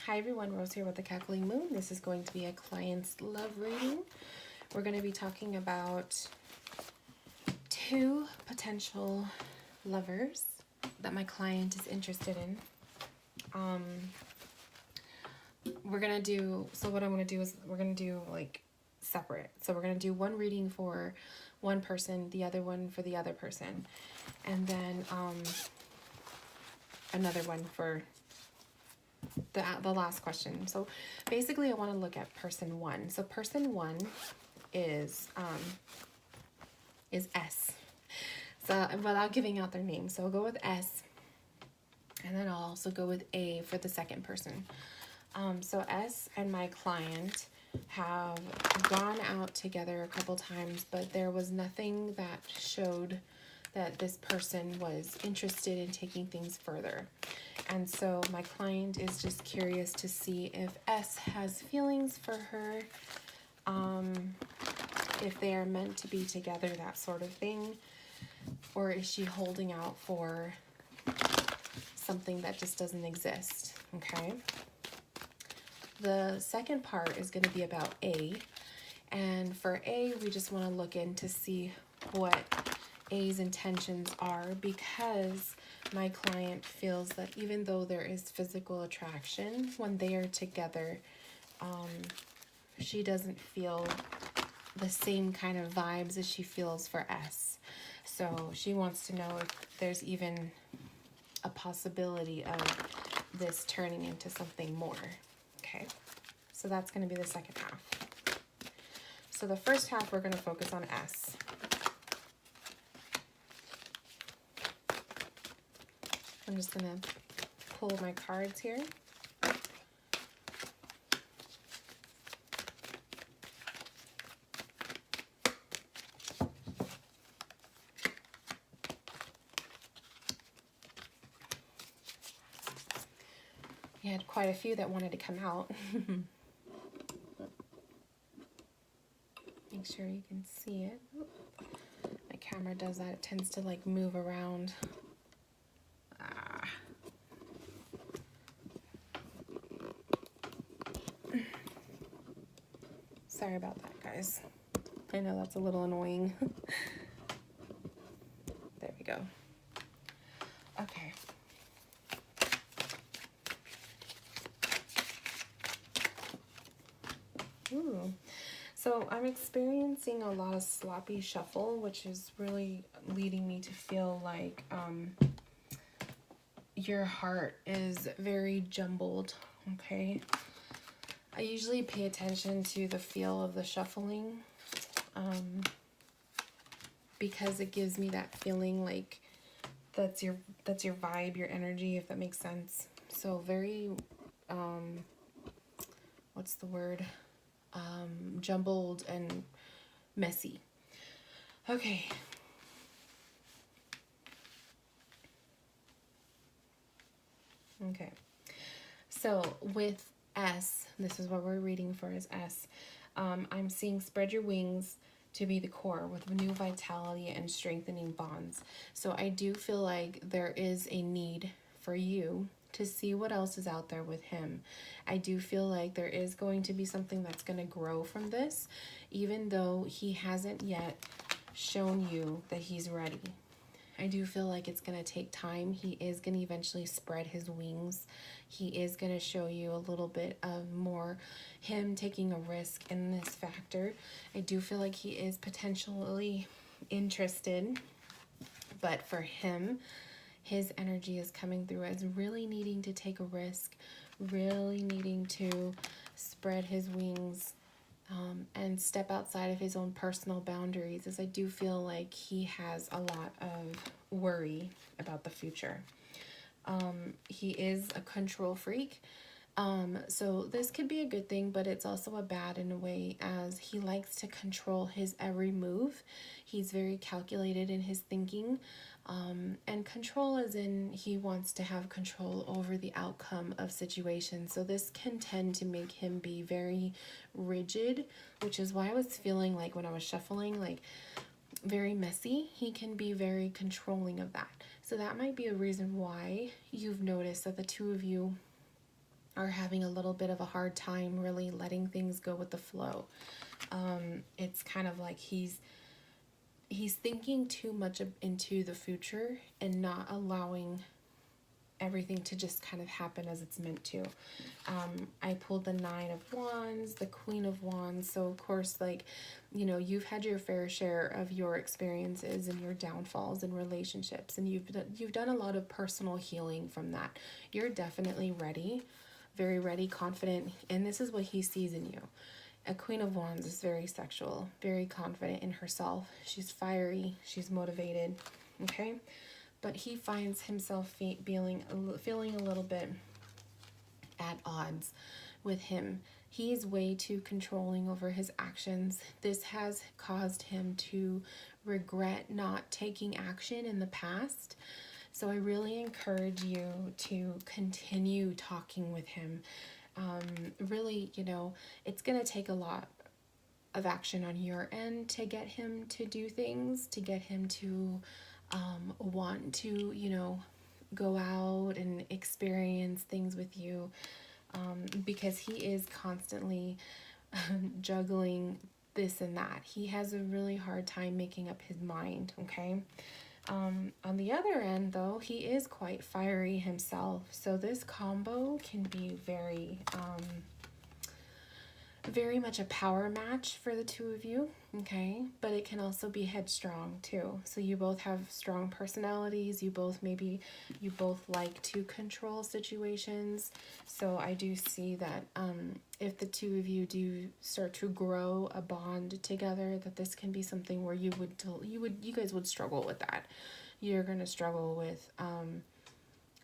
Hi everyone, Rose here with the Cackling Moon. This is going to be a client's love reading. We're going to be talking about two potential lovers that my client is interested in. We're going to do, so what I'm going to do is we're going to do like separate. So we're going to do one reading for one person, the other one for the other person, and then another one for the last question. So basically I want to look at person one. So person one is S. So without giving out their name. So I'll go with S, and then I'll also go with A for the second person. So S and my client have gone out together a couple times, but there was nothing that showed that this person was interested in taking things further. And so my client is just curious to see if S has feelings for her, if they are meant to be together, that sort of thing, or is she holding out for something that just doesn't exist, okay? The second part is going to be about A, and for A, we just want to look in to see what A's intentions are, because my client feels that even though there is physical attraction, when they are together, she doesn't feel the same kind of vibes as she feels for S. So she wants to know if there's even a possibility of this turning into something more. Okay, so that's going to be the second half. So the first half, we're going to focus on S. I'm just going to pull my cards here. We had quite a few that wanted to come out. Make sure you can see it. My camera does that. It tends to like move around. Sorry about that, guys. I know that's a little annoying. There we go. Okay. Ooh. So I'm experiencing a lot of sloppy shuffle, which is really leading me to feel like your heart is very jumbled, okay? I usually pay attention to the feel of the shuffling because it gives me that feeling like that's your vibe, your energy, if that makes sense. So very, what's the word? Jumbled and messy. Okay. Okay. So with S, this is what we're reading for is S. I'm seeing spread your wings to be the core with new vitality and strengthening bonds. So I do feel like there is a need for you to see what else is out there with him. I do feel like there is going to be something that's going to grow from this, even though he hasn't yet shown you that he's ready. I do feel like it's going to take time. He is going to eventually spread his wings. He is going to show you a little bit of more him taking a risk in this factor. I do feel like he is potentially interested, but for him, his energy is coming through as really needing to take a risk, really needing to spread his wings and step outside of his own personal boundaries, as I do feel like he has a lot of worry about the future. He is a control freak. So this could be a good thing, but it's also a bad in a way, as he likes to control his every move. He's very calculated in his thinking. And control as in he wants to have control over the outcome of situations. So this can tend to make him be very rigid, which is why I was feeling like when I was shuffling, like very messy. He can be very controlling of that. So that might be a reason why you've noticed that the two of you are having a little bit of a hard time really letting things go with the flow. It's kind of like he's thinking too much into the future and not allowing everything to just kind of happen as it's meant to. I pulled the Nine of Wands, the Queen of Wands. So of course, like, you know, you've had your fair share of your experiences and your downfalls in relationships, and you've done a lot of personal healing from that. You're definitely ready, very ready, confident, and this is what he sees in you. A Queen of Wands is very sexual, very confident in herself. She's fiery, she's motivated, okay? But he finds himself feeling a little bit at odds with him. He's way too controlling over his actions. This has caused him to regret not taking action in the past. So I really encourage you to continue talking with him. Really, you know, it's going to take a lot of action on your end to get him to do things, to get him to want to, you know, go out and experience things with you, because he is constantly juggling this and that. He has a really hard time making up his mind, okay? On the other end, though, he is quite fiery himself. So this combo can be very much a power match for the two of you, okay? But it can also be headstrong too. So you both have strong personalities. You both like to control situations. So I do see that if the two of you do start to grow a bond together, that this can be something where you guys would struggle with that. You're gonna struggle with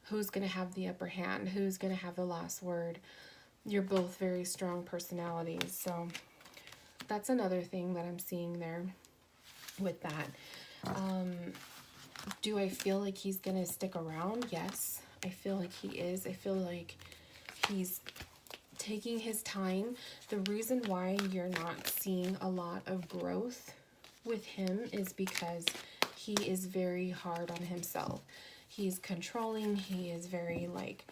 who's gonna have the upper hand, who's gonna have the last word. You're both very strong personalities, so that's another thing that I'm seeing there with that. Do I feel like he's gonna stick around? Yes, I feel like he is. I feel like he's taking his time. The reason why you're not seeing a lot of growth with him is because he is very hard on himself. He's controlling, he is very like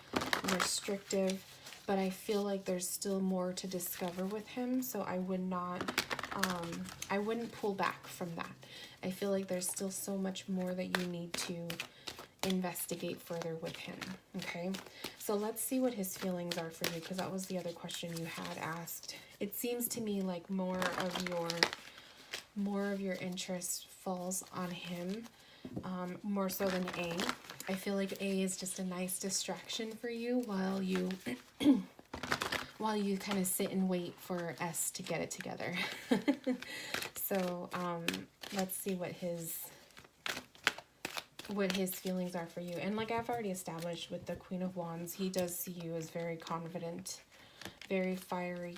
restrictive. But I feel like there's still more to discover with him, so I wouldn't pull back from that. I feel like there's still so much more that you need to investigate further with him, okay? So let's see what his feelings are for you, because that was the other question you had asked. It seems to me like more of your interest falls on him, more so than A. I feel like A is just a nice distraction for you while you kind of sit and wait for S to get it together. So let's see what his feelings are for you. And like I've already established with the Queen of Wands, he does see you as very confident, very fiery,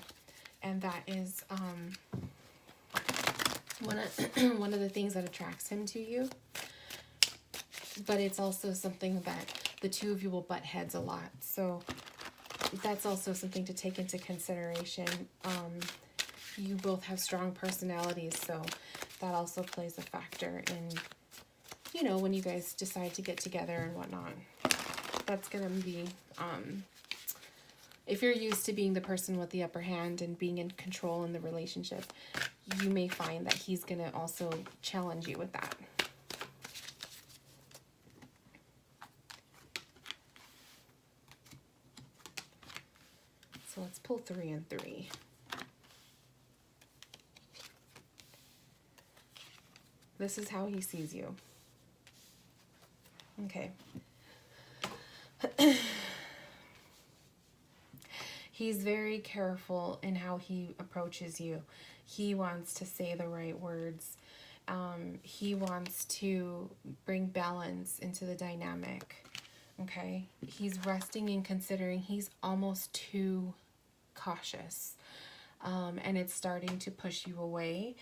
and that is one of the things that attracts him to you. But it's also something that the two of you will butt heads a lot. So that's also something to take into consideration. You both have strong personalities, so that also plays a factor in, you know, when you guys decide to get together and whatnot. That's going to be, if you're used to being the person with the upper hand and being in control in the relationship, you may find that he's going to also challenge you with that. So let's pull 3 and 3. This is how he sees you. Okay. He's very careful in how he approaches you. He wants to say the right words. He wants to bring balance into the dynamic. Okay? He's resting and considering. He's almost too cautious. And it's starting to push you away.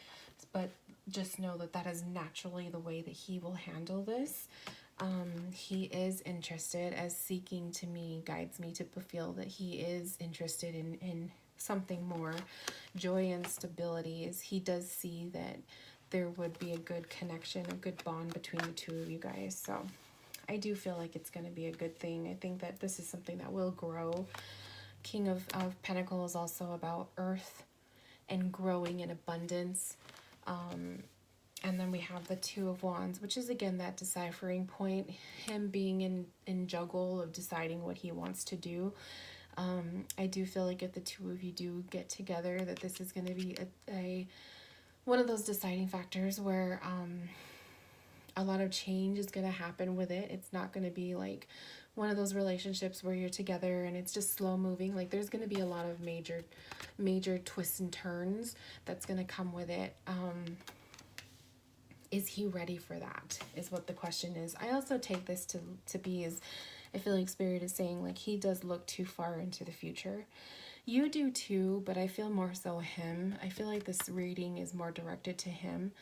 But just know that that is naturally the way that he will handle this. He is interested, as seeking to me guides me to feel that he is interested in something more. Joy and stability is, he does see that there would be a good connection, a good bond between the two of you guys. So I do feel like it's going to be a good thing. I think that this is something that will grow. King of Pentacles is also about earth and growing in abundance. And then we have the Two of Wands, which is again that deciphering point, him being in juggle of deciding what he wants to do. I do feel like if the two of you do get together, that this is going to be a one of those deciding factors where a lot of change is going to happen with it. It's not going to be like one of those relationships where you're together and it's just slow moving. Like there's going to be a lot of major twists and turns that's going to come with it. Is he ready for that is what the question is. I also take this to be is, I feel like Spirit is saying like he does look too far into the future. You do too, but I feel more so him. I feel like this reading is more directed to him.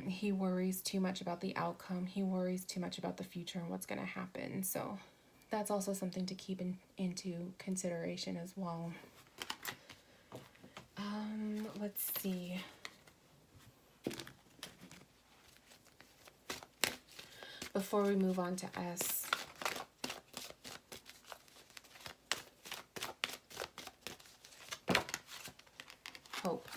He worries too much about the outcome. He worries too much about the future and what's going to happen. So that's also something to keep into consideration as well. Let's see. Before we move on to S, hope.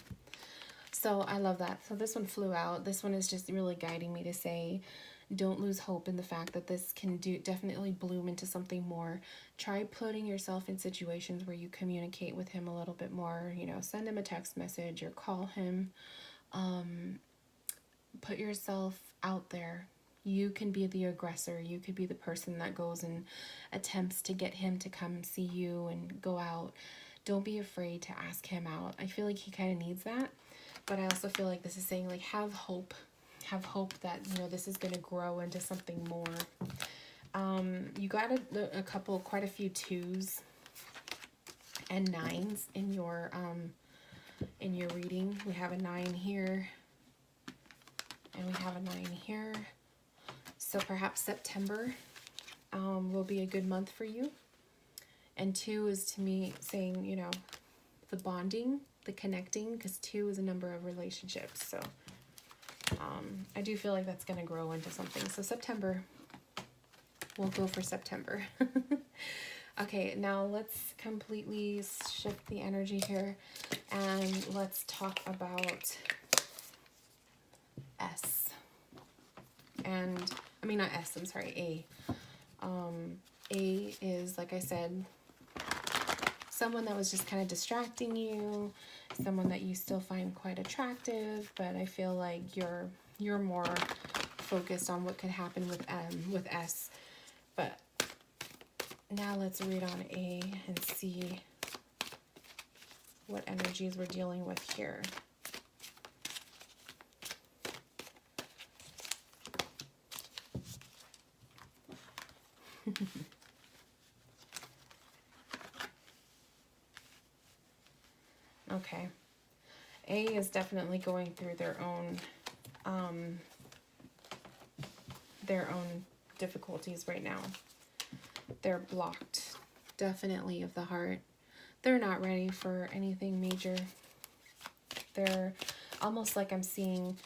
So I love that. So this one flew out. This one is just really guiding me to say, don't lose hope in the fact that this can definitely bloom into something more. Try putting yourself in situations where you communicate with him a little bit more. You know, send him a text message or call him. Put yourself out there. You can be the aggressor. You could be the person that goes and attempts to get him to come see you and go out. Don't be afraid to ask him out. I feel like he kind of needs that. But I also feel like this is saying, like, have hope. Have hope that, you know, this is going to grow into something more. You got quite a few 2s and 9s in your reading. We have a 9 here. And we have a 9 here. So perhaps September will be a good month for you. And 2 is to me saying, you know, the bonding, the connecting, because 2 is a number of relationships. So I do feel like that's going to grow into something. So September, we'll go for September. Okay, now let's completely shift the energy here and let's talk about S. And I mean, not S, I'm sorry, A. A is, like I said, someone that was just kind of distracting you, someone that you still find quite attractive, but I feel like you're more focused on what could happen with S. But now let's read on A and see what energies we're dealing with here. Okay. A is definitely going through their own difficulties right now. They're blocked, definitely, of the heart. They're not ready for anything major. They're almost like I'm seeing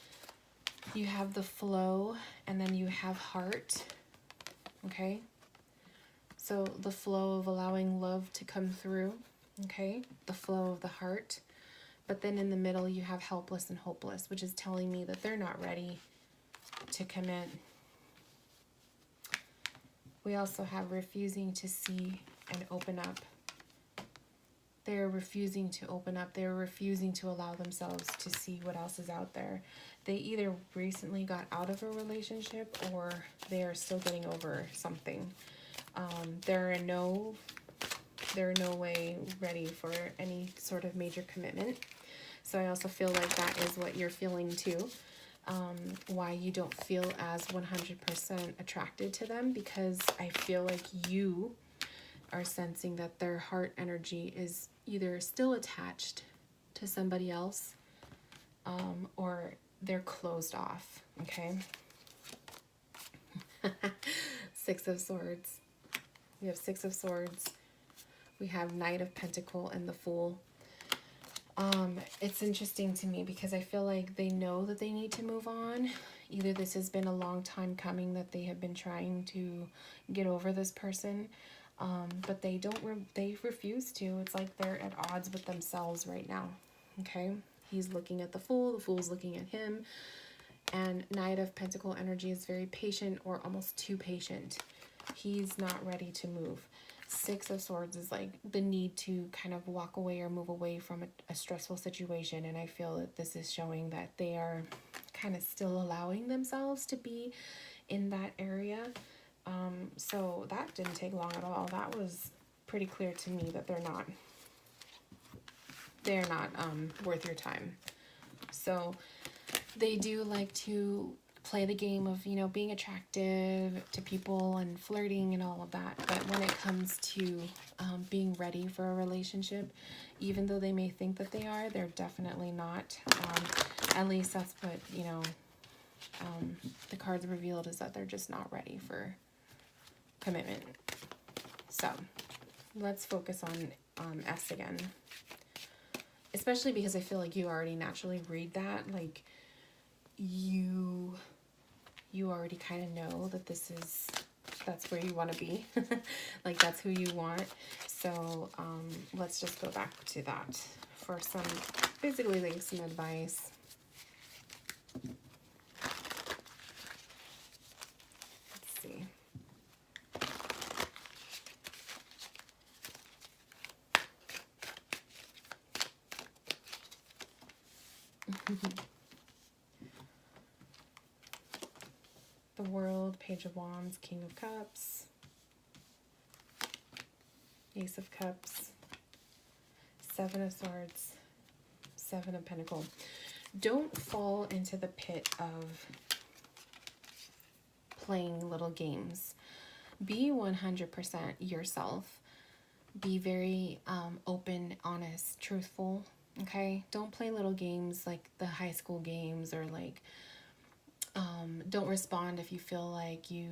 you have the flow and then you have heart. Okay? So the flow of allowing love to come through. Okay? The flow of the heart. But then in the middle you have helpless and hopeless, which is telling me that they're not ready to commit. We also have refusing to see and open up. They're refusing to open up. They're refusing to allow themselves to see what else is out there. They either recently got out of a relationship or they are still getting over something. They're in no way ready for any sort of major commitment. So I also feel like that is what you're feeling too. Why you don't feel as 100% attracted to them, because I feel like you are sensing that their heart energy is either still attached to somebody else or they're closed off. Okay. 6 of Swords. We have 6 of Swords. We have Knight of Pentacle and the Fool. It's interesting to me because I feel like they know that they need to move on. Either this has been a long time coming, that they have been trying to get over this person. But they refuse to. It's like they're at odds with themselves right now. Okay? He's looking at the Fool's looking at him. And Knight of Pentacle energy is very patient, or almost too patient. He's not ready to move. Six of Swords is like the need to kind of walk away or move away from a stressful situation. And I feel that this is showing that they are kind of still allowing themselves to be in that area. So that didn't take long at all. That was pretty clear to me that they're not worth your time. So they do like to play the game of, being attractive to people and flirting and all of that. But when it comes to being ready for a relationship, even though they may think that they are, they're definitely not. At least that's what, the cards revealed, is that they're just not ready for commitment. So let's focus on S again. Especially because I feel like you already naturally read that. Like, you already kind of know that that's where you want to be. Like, that's who you want. So let's just go back to that for basically like some advice. Let's see. The World, Page of Wands, King of Cups, Ace of Cups, Seven of Swords, Seven of Pentacles. Don't fall into the pit of playing little games. Be 100% yourself. Be very open, honest, truthful, okay? Don't play little games like the high school games, or like don't respond if you feel like you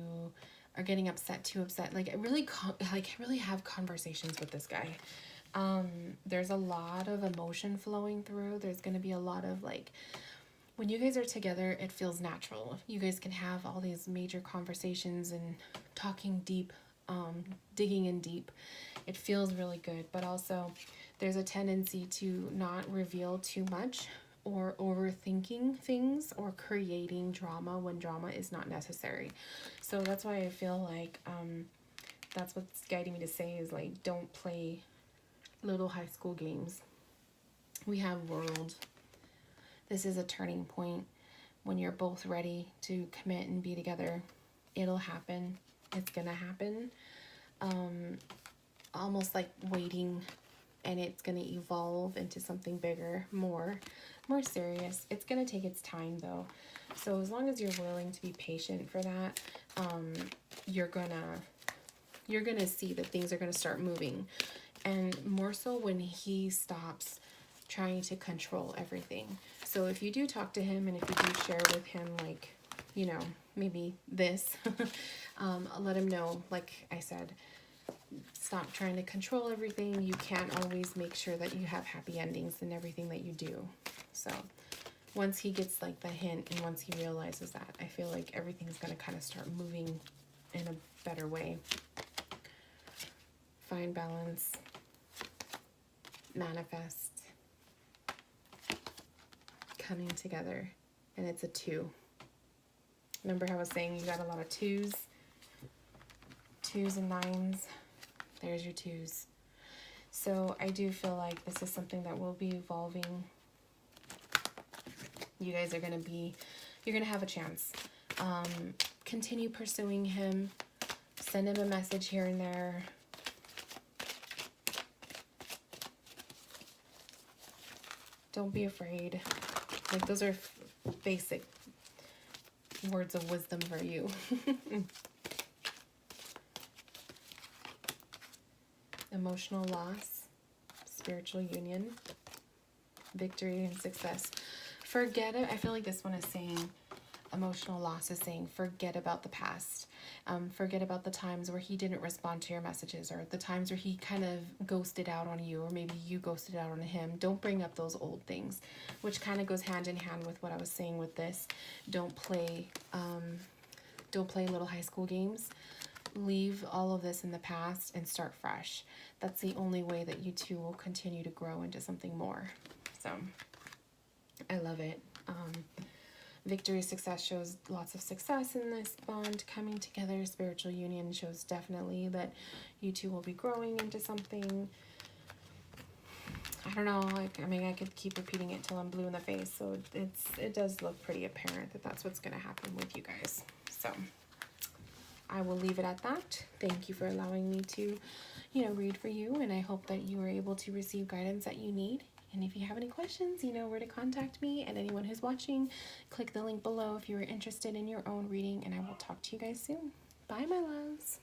are getting too upset. Like, really have conversations with this guy. There's a lot of emotion flowing through. There's going to be a lot of like, when you guys are together, it feels natural. You guys can have all these major conversations and talking deep, digging in deep. It feels really good, but also there's a tendency to not reveal too much, or overthinking things, or creating drama when drama is not necessary. So that's why I feel like that's what's guiding me to say is like, don't play little high school games. We have World. This is a turning point when you're both ready to commit and be together. It'll happen. It's gonna happen. Almost like waiting, and it's gonna evolve into something bigger, more serious. It's gonna take its time though. So as long as you're willing to be patient for that, you're gonna see that things are gonna start moving. And more so when he stops trying to control everything. So if you do talk to him, and if you do share with him, like, maybe this, let him know, like I said, stop trying to control everything. You can't always make sure that you have happy endings in everything that you do. So once he gets like the hint, and once he realizes that, I feel like everything's going to kind of start moving in a better way. Find balance. Manifest. Coming together. And it's a 2. Remember how I was saying you got a lot of 2s? 2s and 9s. There's your 2s. So I do feel like this is something that will be evolving. You guys are going to you're going to have a chance. Continue pursuing him. Send him a message here and there. Don't be afraid. Like, those are basic words of wisdom for you. Emotional loss, spiritual union, victory and success. Forget it. I feel like this one is saying, emotional loss is saying, forget about the past. Forget about the times where he didn't respond to your messages, or the times where he kind of ghosted out on you, or maybe you ghosted out on him. Don't bring up those old things, which kind of goes hand in hand with what I was saying with this. Don't play little high school games. leave all of this in the past and start fresh. That's the only way that you two will continue to grow into something more. So I love it. Victory success shows lots of success in this bond coming together. Spiritual union shows definitely that you two will be growing into something. I don't know, like, I mean, I could keep repeating it till I'm blue in the face. So it does look pretty apparent that that's what's going to happen with you guys. So I will leave it at that. Thank you for allowing me to, read for you. And I hope that you were able to receive guidance that you need. And if you have any questions, you know where to contact me. And anyone who's watching, click the link below if you are interested in your own reading. And I will talk to you guys soon. Bye, my loves.